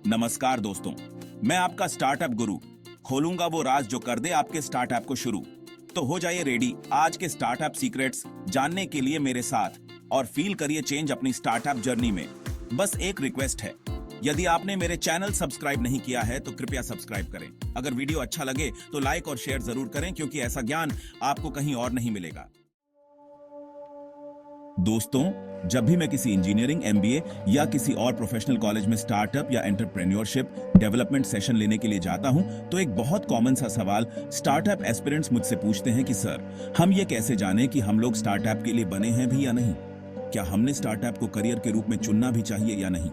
नमस्कार दोस्तों, मैं आपका स्टार्टअप गुरु खोलूंगा वो राज जो कर दे आपके स्टार्टअप को शुरू। तो हो जाइए रेडी आज के स्टार्टअप सीक्रेट्स जानने के लिए मेरे साथ और फील करिए चेंज अपनी स्टार्टअप जर्नी में। बस एक रिक्वेस्ट है, यदि आपने मेरे चैनल सब्सक्राइब नहीं किया है तो कृपया सब्सक्राइब करें। अगर वीडियो अच्छा लगे तो लाइक और शेयर जरूर करें क्योंकि ऐसा ज्ञान आपको कहीं और नहीं मिलेगा। दोस्तों, जब भी मैं किसी इंजीनियरिंग एमबीए या किसी और प्रोफेशनल कॉलेज में स्टार्टअप या एंटरप्रेन्योरशिप डेवलपमेंट सेशन लेने के लिए जाता हूं तो एक बहुत कॉमन सा सवाल स्टार्टअप एस्पिरेंट्स मुझसे पूछते हैं कि सर, हम ये कैसे जाने कि हम लोग स्टार्टअप के लिए बने हैं भी या नहीं। क्या हमने स्टार्टअप को करियर के रूप में चुनना भी चाहिए या नहीं।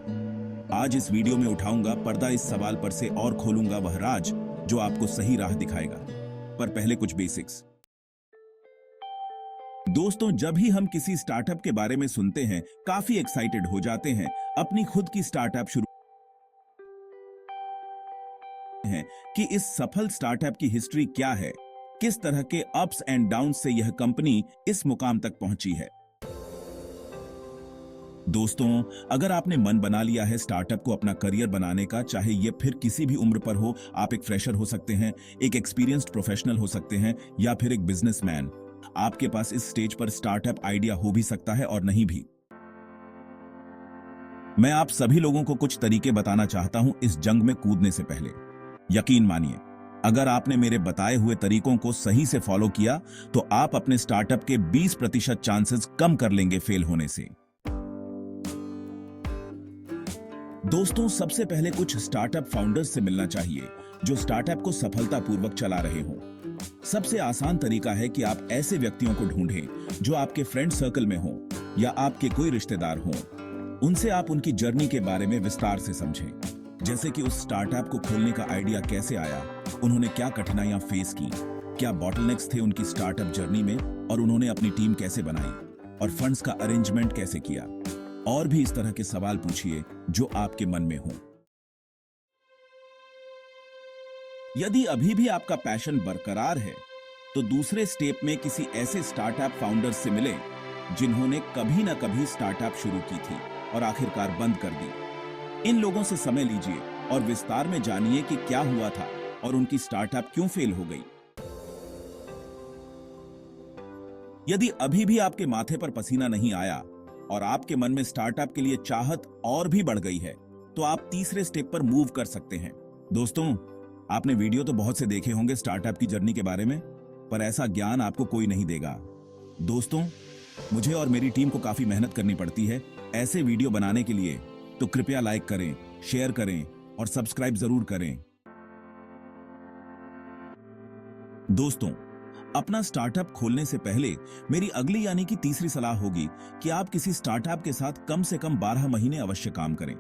आज इस वीडियो में उठाऊंगा पर्दा इस सवाल पर से और खोलूंगा वह राज जो आपको सही राह दिखाएगा। पर पहले कुछ बेसिक्स। दोस्तों, जब भी हम किसी स्टार्टअप के बारे में सुनते हैं काफी एक्साइटेड हो जाते हैं, अपनी खुद की स्टार्टअप शुरू हैं कि इस सफल स्टार्टअप की हिस्ट्री क्या है, किस तरह के अप्स एंड डाउन से यह कंपनी इस मुकाम तक पहुंची है। दोस्तों, अगर आपने मन बना लिया है स्टार्टअप को अपना करियर बनाने का, चाहे ये फिर किसी भी उम्र पर हो, आप एक फ्रेशर हो सकते हैं, एक एक्सपीरियंस्ड प्रोफेशनल हो सकते हैं या फिर एक बिजनेसमैन, आपके पास इस स्टेज पर स्टार्टअप आइडिया हो भी सकता है और नहीं भी। मैं आप सभी लोगों को कुछ तरीके बताना चाहता हूं इस जंग में कूदने से पहले। यकीन मानिए, अगर आपने मेरे बताए हुए तरीकों को सही से फॉलो किया तो आप अपने स्टार्टअप के 20% चांसेस कम कर लेंगे फेल होने से। दोस्तों, सबसे पहले कुछ स्टार्टअप फाउंडर्स से मिलना चाहिए जो स्टार्टअप को सफलतापूर्वक चला रहे हों। सबसे आसान तरीका है कि आप ऐसे व्यक्तियों को ढूंढें जो आपके फ्रेंड सर्कल में हों या आपके कोई रिश्तेदार हों। उनसे आप उनकी जर्नी के बारे में विस्तार से समझें, जैसे कि उस स्टार्टअप को खोलने का आइडिया कैसे आया, उन्होंने क्या कठिनाइयां फेस की, क्या बॉटलनेक्स थे उनकी स्टार्टअप जर्नी में और उन्होंने अपनी टीम कैसे बनाई और फंड्स का अरेंजमेंट कैसे किया। और भी इस तरह के सवाल पूछिए जो आपके मन में हों। यदि अभी भी आपका पैशन बरकरार है तो दूसरे स्टेप में किसी ऐसे स्टार्टअप फाउंडर्स से मिलें जिन्होंने कभी ना कभी स्टार्टअप शुरू की थी और आखिरकार बंद कर दी। इन लोगों से समय लीजिए और विस्तार में जानिए कि क्या हुआ था और उनकी स्टार्टअप क्यों फेल हो गई। यदि अभी भी आपके माथे पर पसीना नहीं आया और आपके मन में स्टार्टअप के लिए चाहत और भी बढ़ गई है तो आप तीसरे स्टेप पर मूव कर सकते हैं। दोस्तों, आपने वीडियो तो बहुत से देखे होंगे स्टार्टअप की जर्नी के बारे में, पर ऐसा ज्ञान आपको कोई नहीं देगा। दोस्तों, मुझे और मेरी टीम को काफी मेहनत करनी पड़ती है ऐसे वीडियो बनाने के लिए, तो कृपया लाइक करें, शेयर करें और सब्सक्राइब जरूर करें। दोस्तों, अपना स्टार्टअप खोलने से पहले मेरी अगली यानी कि तीसरी सलाह होगी कि आप किसी स्टार्टअप के साथ कम से कम 12 महीने अवश्य काम करें।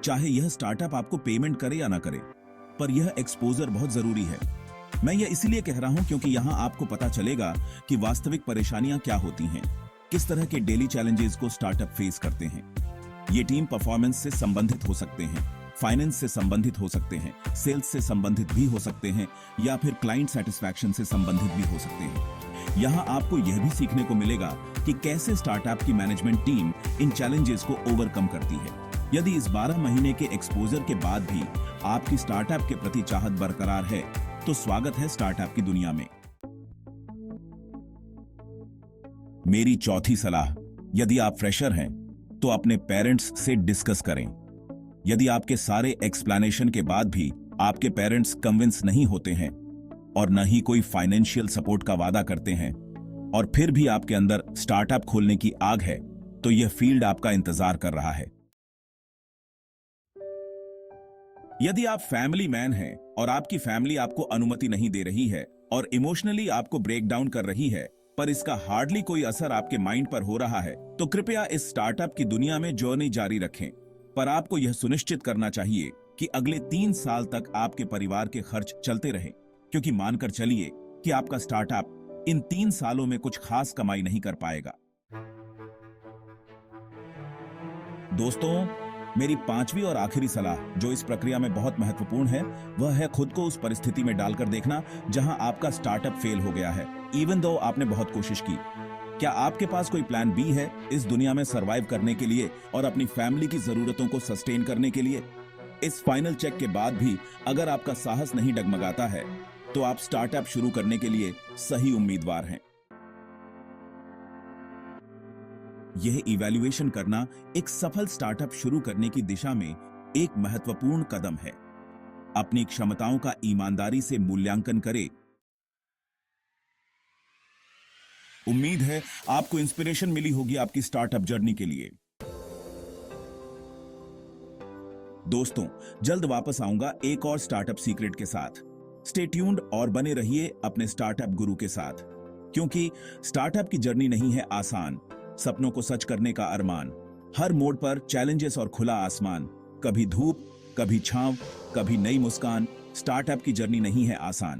चाहे यह स्टार्टअप आपको पेमेंट करे या ना करे, पर यह एक्सपोजर बहुत जरूरी है। मैं यह इसलिए कह रहा हूं क्योंकि यहां आपको पता चलेगा कि वास्तविक परेशानियां क्या होती हैं, किस तरह के डेली चैलेंजेस को स्टार्टअप फेस करते हैं। ये टीम परफॉर्मेंस से संबंधित हो सकते हैं, फाइनेंस से संबंधित हो सकते हैं, सेल्स से संबंधित भी हो सकते हैं या फिर क्लाइंट सेटिस्फैक्शन से संबंधित भी हो सकते हैं। यहां आपको यह भी सीखने को मिलेगा कि कैसे स्टार्टअप की मैनेजमेंट टीम इन चैलेंजेस को ओवरकम करती है। यदि इस 12 महीने के एक्सपोजर के बाद भी आपकी स्टार्टअप के प्रति चाहत बरकरार है तो स्वागत है स्टार्टअप की दुनिया में। मेरी चौथी सलाह, यदि आप फ्रेशर हैं तो अपने पेरेंट्स से डिस्कस करें। यदि आपके सारे एक्सप्लेनेशन के बाद भी आपके पेरेंट्स कन्विंस नहीं होते हैं और न ही कोई फाइनेंशियल सपोर्ट का वादा करते हैं और फिर भी आपके अंदर स्टार्टअप खोलने की आग है, तो यह फील्ड आपका इंतजार कर रहा है। यदि आप फैमिली मैन हैं और आपकी फैमिली आपको अनुमति नहीं दे रही है और इमोशनली आपको ब्रेक डाउन कर रही है, पर इसका हार्डली कोई असर आपके माइंड पर हो रहा है, तो कृपया इस स्टार्टअप की दुनिया में जर्नी जारी रखें। पर आपको यह सुनिश्चित करना चाहिए कि अगले 3 साल तक आपके परिवार के खर्च चलते रहें, क्योंकि मानकर चलिए कि आपका स्टार्टअप इन 3 सालों में कुछ खास कमाई नहीं कर पाएगा। दोस्तों, मेरी 5वीं और आखिरी सलाह जो इस प्रक्रिया में बहुत महत्वपूर्ण है, वह है खुद को उस परिस्थिति में डालकर देखना जहां आपका स्टार्टअप फेल हो गया है, इवन दो आपने बहुत कोशिश की। क्या आपके पास कोई प्लान बी है इस दुनिया में सरवाइव करने के लिए और अपनी फैमिली की जरूरतों को सस्टेन करने के लिए? इस फाइनल चेक के बाद भी अगर आपका साहस नहीं डगमगाता है तो आप स्टार्टअप शुरू करने के लिए सही उम्मीदवार हैं। यह इवैल्यूएशन करना एक सफल स्टार्टअप शुरू करने की दिशा में एक महत्वपूर्ण कदम है। अपनी क्षमताओं का ईमानदारी से मूल्यांकन करें। उम्मीद है आपको इंस्पिरेशन मिली होगी आपकी स्टार्टअप जर्नी के लिए। दोस्तों, जल्द वापस आऊंगा एक और स्टार्टअप सीक्रेट के साथ। स्टे ट्यून्ड और बने रहिए अपने स्टार्टअप गुरु के साथ, क्योंकि स्टार्टअप की जर्नी नहीं है आसान, सपनों को सच करने का अरमान। हर मोड़ पर चैलेंजेस और खुला आसमान, कभी धूप, कभी छांव, कभी नई मुस्कान। स्टार्टअप की जर्नी नहीं है आसान।